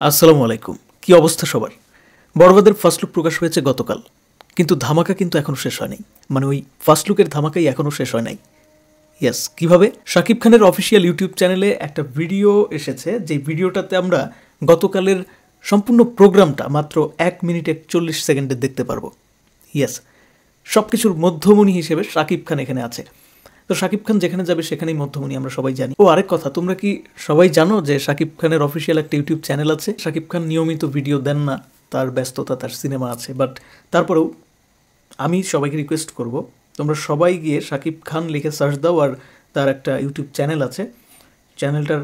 আসসালামু আলাইকুম। কি অবস্থা সবার? বরবাদের ফার্স্ট লুক প্রকাশ হয়েছে গতকাল, কিন্তু ধামাকা কিন্তু এখনও শেষ হয় নাই। মানে ওই ফার্স্ট লুকের ধামাকাই এখনও শেষ হয় নাই। ইয়েস, কিভাবে? শাকিব খানের অফিসিয়াল ইউটিউব চ্যানেলে একটা ভিডিও এসেছে, যে ভিডিওটাতে আমরা গতকালের সম্পূর্ণ প্রোগ্রামটা মাত্র 1 মিনিট 41 সেকেন্ডে দেখতে পারবো। ইয়েস, সব কিছুর মধ্যমণি হিসেবে শাকিব খান এখানে আছে। তো শাকিব খান যেখানে যাবে সেখানেই মধ্যমণি, আমরা সবাই জানি। ও আরেক কথা, তোমরা কি সবাই জানো যে শাকিব খানের অফিসিয়াল একটা ইউটিউব চ্যানেল আছে? শাকিব খান নিয়মিত ভিডিও দেন না, তার ব্যস্ততা, তার সিনেমা আছে। বাট তারপরেও আমি সবাইকে রিকোয়েস্ট করব, তোমরা সবাই গিয়ে শাকিব খান লিখে সার্চ দাও, আর তার একটা ইউটিউব চ্যানেল আছে। চ্যানেলটার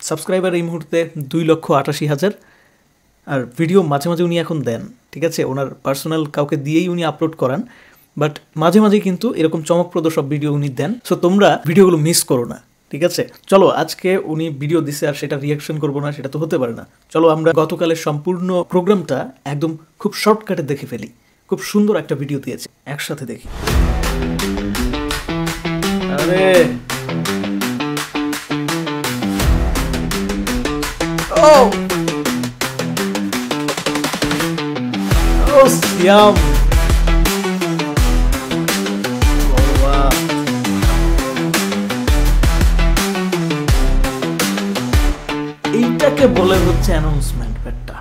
সাবস্ক্রাইবার এই মুহূর্তে 2,88,000। আর ভিডিও মাঝে মাঝে উনি এখন দেন, ঠিক আছে? ওনার পার্সোনাল কাউকে দিয়েই উনি আপলোড করান, বাট মাঝে মাঝে কিন্তু এরকম চমকপ্রদ সব ভিডিও উনি দেন। সো তোমরা ভিডিওগুলো মিস করো না, ঠিক আছে? চলো, আজকে উনি ভিডিও দিছে আর সেটা রিয়াকশন করবো না, সেটা তো হতে পারে না। চলো আমরা গতকালের সম্পূর্ণ প্রোগ্রামটা একদম খুব শর্টকাটে দেখে ফেলি। খুব সুন্দর একটা ভিডিও দিয়েছে, একসাথে দেখি। আরে ও ও সিয়াম, এইটাকে বলে হচ্ছে অ্যানাউন্সমেন্ট ব্যাটটা।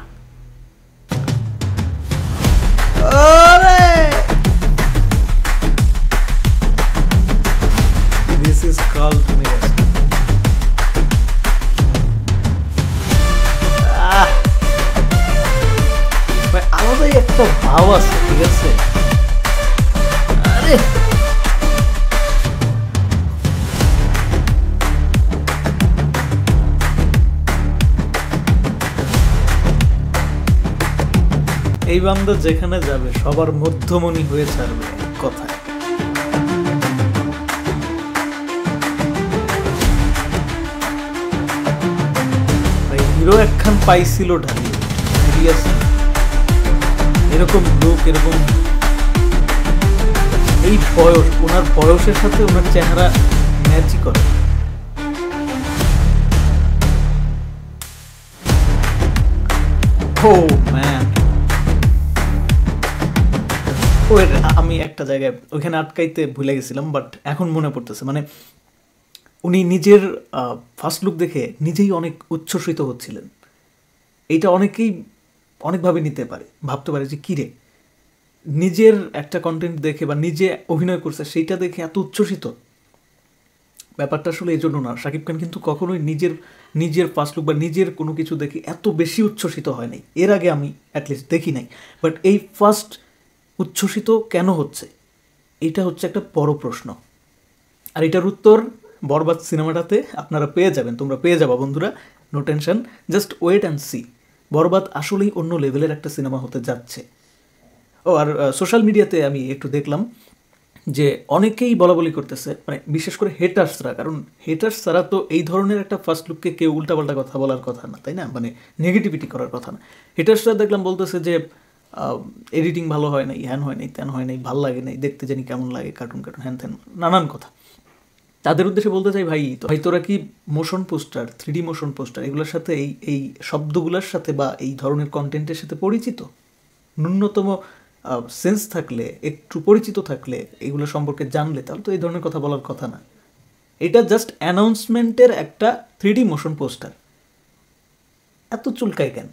আরে দিস ইজ কল্ড মিরাজ। আলাদাই একটা ভাব আছে, ঠিক আছে? আরে এই বান্দা যেখানে যাবে সবার মধ্যমণি হয়ে ছাড়বে, কথায়। হিরো একখান পাইছিল ঢালি, এরকম লোক, এরকম এই বয়স, ওনার বয়সের সাথে ওনার চেহারা ম্যাচই করে। ও ম্যান, আমি একটা জায়গায় ওইখানে আটকাইতে ভুলে গেছিলাম, বাট এখন মনে পড়তেছে। মানে উনি নিজের ফার্স্ট লুক দেখে নিজেই অনেক উচ্ছ্বসিত হচ্ছিলেন। এইটা অনেকেই অনেকভাবে নিতে পারে, ভাবতে পারে যে কিরে, নিজের একটা কন্টেন্ট দেখে বা নিজে অভিনয় করছে সেইটা দেখে এত উচ্ছ্বসিত। ব্যাপারটা আসলে এই জন্য না, শাকিব খান কিন্তু কখনোই নিজের ফার্স্ট লুক বা নিজের কোনো কিছু দেখে এত বেশি উচ্ছ্বসিত হয় নাই। এর আগে আমি অ্যাটলিস্ট দেখি নাই, বাট এই ফার্স্ট উচ্ছ্বসিত কেন হচ্ছে, এটা হচ্ছে একটা বড় প্রশ্ন। আর এটার উত্তর বরবাদ সিনেমাটাতে আপনারা পেয়ে যাবেন, তোমরা পেয়ে যাবা বন্ধুরা, no tension, just wait and see. বরবাদ আসলেই অন্য লেভেলের একটা সিনেমা হতে যাচ্ছে। ও আর সোশ্যাল মিডিয়াতে আমি একটু দেখলাম যে অনেকেই বলাবলি করতেছে, মানে বিশেষ করে হেটার্সরা, কারণ হেটার্স ছাড়া তো এই ধরনের একটা ফার্স্ট লুককে কেউ উল্টাপাল্টা কথা বলার কথা না, তাই না? মানে নেগেটিভিটি করার কথা না। হেটার্সরা দেখলাম বলতেছে যে এডিটিং ভালো হয় নাই, হ্যান হয় নাই, ত্যান হয় নাই, ভাল লাগে নাই, দেখতে জানি কেমন লাগে, কার্টুন হ্যান ত্যান নানান কথা। তাদের উদ্দেশ্যে বলতে চাই, ভাই তোরা কি motion poster, 3D motion poster এগুলোর সাথে এই শব্দগুলোর সাথে বা এই ধরনের কন্টেন্টের সাথে পরিচিত? ন্যূনতম সেন্স থাকলে, একটু পরিচিত থাকলে, এগুলো সম্পর্কে জানলে, তাহলে তো এই ধরনের কথা বলার কথা না। এটা জাস্ট অ্যানাউন্সমেন্টের একটা 3D মোশন পোস্টার। এত চুলকায় কেন?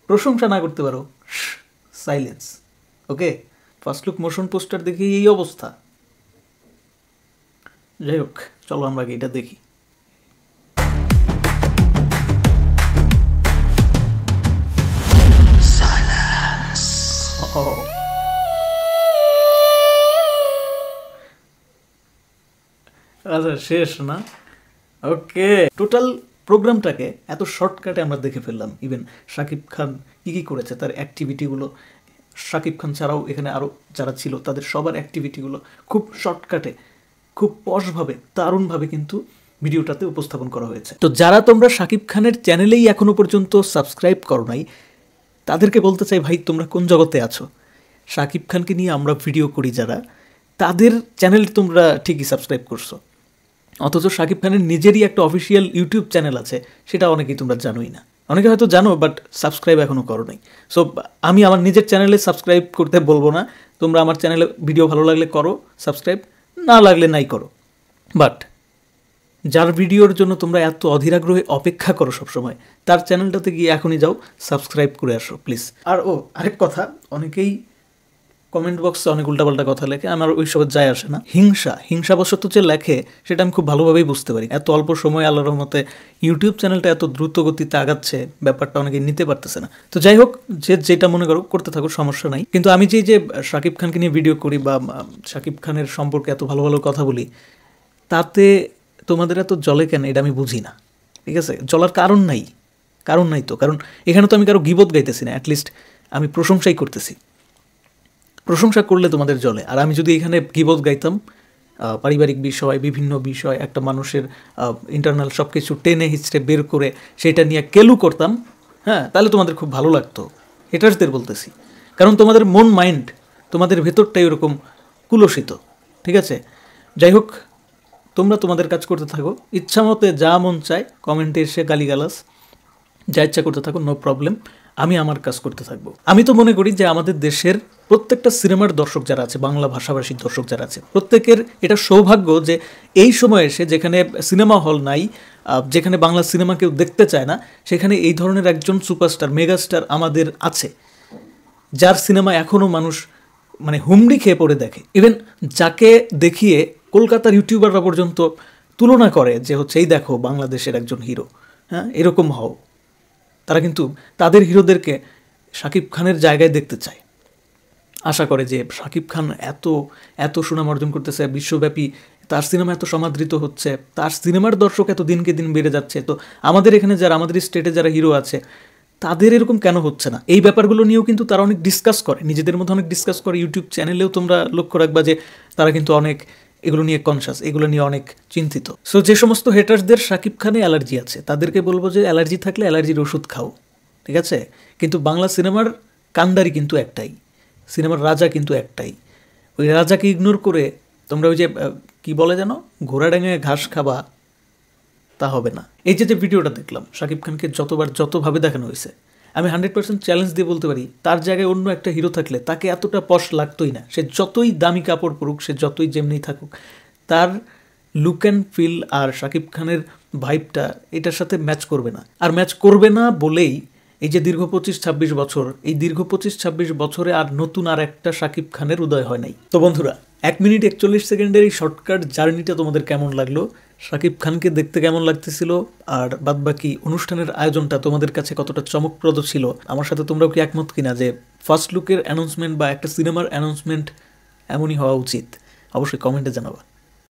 প্রশংসা না করতে পারো, সাইলেন্স। ওকে, ফার্স্ট লুক মোশন পোস্টার দেখে এই অবস্থা। যাই হোক, চলো আমরা এটা দেখি। আচ্ছা, শেষ না? ওকে, টোটাল প্রোগ্রামটাকে এত শর্টকাটে আমরা দেখে ফেললাম। ইভেন শাকিব খান কী করেছে, তার অ্যাক্টিভিটিগুলো, শাকিব খান ছাড়াও এখানে আরও যারা ছিল তাদের সবার অ্যাক্টিভিটিগুলো খুব শর্টকাটে, খুব পশভাবে, দারুণভাবে কিন্তু ভিডিওটাতে উপস্থাপন করা হয়েছে। তো যারা তোমরা শাকিব খানের চ্যানেলেই এখনও পর্যন্ত সাবস্ক্রাইব করো নাই, তাদেরকে বলতে চাই, ভাই তোমরা কোন জগতে আছো? শাকিব খানকে নিয়ে আমরা ভিডিও করি যারা, তাদের চ্যানেল তোমরা ঠিকই সাবস্ক্রাইব করছো, অথচ শাকিব খানের নিজেরই একটা অফিসিয়াল ইউটিউব চ্যানেল আছে, সেটা অনেকেই তোমরা জানোই না। অনেকে হয়তো জানো, বাট সাবস্ক্রাইব এখনও করো নাই। সো আমি আমার নিজের চ্যানেলে সাবস্ক্রাইব করতে বলবো না, তোমরা আমার চ্যানেলে ভিডিও ভালো লাগলে করো সাবস্ক্রাইব, না লাগলে নাই করো। বাট যার ভিডিওর জন্য তোমরা এত অধীরাগ্রহে অপেক্ষা করো সবসময়, তার চ্যানেলটাতে গিয়ে এখনই যাও, সাবস্ক্রাইব করে আসো প্লিজ। আর আরেক কথা, অনেকেই কমেন্ট বক্সে অনেক উল্টাপাল্টা কথা লেখে, আমার ওই সব যায় আসে না। হিংসাবশত যে লেখে সেটা আমি খুব ভালোভাবেই বুঝতে পারি। এত অল্প সময় আল্লাহর রহমতে ইউটিউব চ্যানেলটা এত দ্রুত গতিতে আগাচ্ছে, ব্যাপারটা অনেকে নিতে পারতেছে না। তো যাই হোক, যেটা মনে করো করতে থাকো, সমস্যা নাই। কিন্তু আমি যে শাকিব খানকে নিয়ে ভিডিও করি বা শাকিব খানের সম্পর্কে এত ভালো ভালো কথা বলি, তাতে তোমাদের এত জলে কেন এটা আমি বুঝি না। ঠিক আছে, জ্বলার কারণ নাই তো। কারণ এখানে তো আমি কারো গীবত গাইতেছি না, অ্যাটলিস্ট আমি প্রশংসাই করতেছি। প্রশংসা করলে তোমাদের জ্বলে। আর আমি যদি এখানে গীবত গাইতাম, পারিবারিক বিষয়, বিভিন্ন বিষয়, একটা মানুষের ইন্টারনাল সব কিছু টেনে হিচড়ে বের করে সেটা নিয়ে কেলু করতাম, হ্যাঁ, তাহলে তোমাদের খুব ভালো লাগতো। হেটার্সদের বলতেছি, কারণ তোমাদের মন মাইন্ড, তোমাদের ভেতরটাই ওরকম কুলসিত। ঠিক আছে, যাই হোক, তোমরা তোমাদের কাজ করতে থাকো, ইচ্ছা মতে যা মন চায় কমেন্টে এসে গালিগালাজ যা ইচ্ছা করতে থাকো, নো প্রবলেম। আমি আমার কাজ করতে থাকবো। আমি তো মনে করি যে আমাদের দেশের প্রত্যেকটা সিনেমার দর্শক যারা আছে, বাংলা ভাষাভাষীর দর্শক যারা আছে, প্রত্যেকের এটা সৌভাগ্য যে এই সময় এসে, যেখানে সিনেমা হল নাই, যেখানে বাংলা সিনেমা কেউ দেখতে চায় না, সেখানে এই ধরনের একজন সুপারস্টার, মেগাস্টার আমাদের আছে, যার সিনেমা এখনও মানুষ মানে হুমড়ি খেয়ে পড়ে দেখে। ইভেন যাকে দেখিয়ে কলকাতার ইউটিউবাররা পর্যন্ত তুলনা করে যে হচ্ছে এই দেখো বাংলাদেশের একজন হিরো, হ্যাঁ, এরকম হও। তারা কিন্তু তাদের হিরোদেরকে শাকিব খানের জায়গায় দেখতে চায়, আশা করে যে শাকিব খান এত সুনাম অর্জন করতেছে বিশ্বব্যাপী, তার সিনেমা এত সমাদৃত হচ্ছে, তার সিনেমার দর্শক এত দিনকে দিন বেড়ে যাচ্ছে, তো আমাদের এখানে যারা, আমাদের স্টেটে যারা হিরো আছে, তাদের এরকম কেন হচ্ছে না? এই ব্যাপারগুলো নিয়েও কিন্তু তারা অনেক ডিসকাস করে, নিজেদের মধ্যে অনেক ডিসকাস করে। ইউটিউব চ্যানেলেও তোমরা লক্ষ্য রাখবা যে তারা কিন্তু অনেক এগুলো নিয়ে কনসাস, এগুলো নিয়ে অনেক চিন্তিত। সো যে সমস্ত হেটার্সদের শাকিব খানে অ্যালার্জি আছে, তাদেরকে বলবো যে অ্যালার্জি থাকলে অ্যালার্জির ওষুধ খাও, ঠিক আছে? কিন্তু বাংলা সিনেমার কান্ডারি কিন্তু একটাই, সিনেমার রাজা কিন্তু একটাই। ওই রাজাকে ইগনোর করে তোমরা ওই যে কি বলে যেন, ঘোড়া ডাঙায় ঘাস খাবা, তা হবে না। এই যে ভিডিওটা দেখলাম, শাকিব খানকে যতভাবে দেখানো হয়েছে, আমি 100% চ্যালেঞ্জ দিয়ে বলতে পারি, তার জায়গায় অন্য একটা হিরো থাকলে তাকে এতটা পশ লাগতোই না। সে যতই দামি কাপড় পরুক, সে যতই যেমনি থাকুক, তার লুক অ্যান্ড ফিল আর শাকিব খানের ভাইবটা এটার সাথে ম্যাচ করবে না। আর ম্যাচ করবে না বলেই এই যে দীর্ঘ 25-26 বছর, এই দীর্ঘ 25-26 বছরে আর নতুন আর একটা শাকিব খানের উদয় হয় নাই। তো বন্ধুরা, 1 মিনিট 41 সেকেন্ডের এই শর্টকাট জার্নিটা তোমাদের কেমন লাগলো? শাকিব খানকে দেখতে কেমন লাগতেছিল? আর বাদবাকি অনুষ্ঠানের আয়োজনটা তোমাদের কাছে কতটা চমকপ্রদ ছিল? আমার সাথে তোমরাও কি একমত কিনা যে ফার্স্ট লুকের অ্যানাউন্সমেন্ট বা একটা সিনেমার অ্যানাউন্সমেন্ট এমনই হওয়া উচিত? অবশ্যই কমেন্টে জানাবা।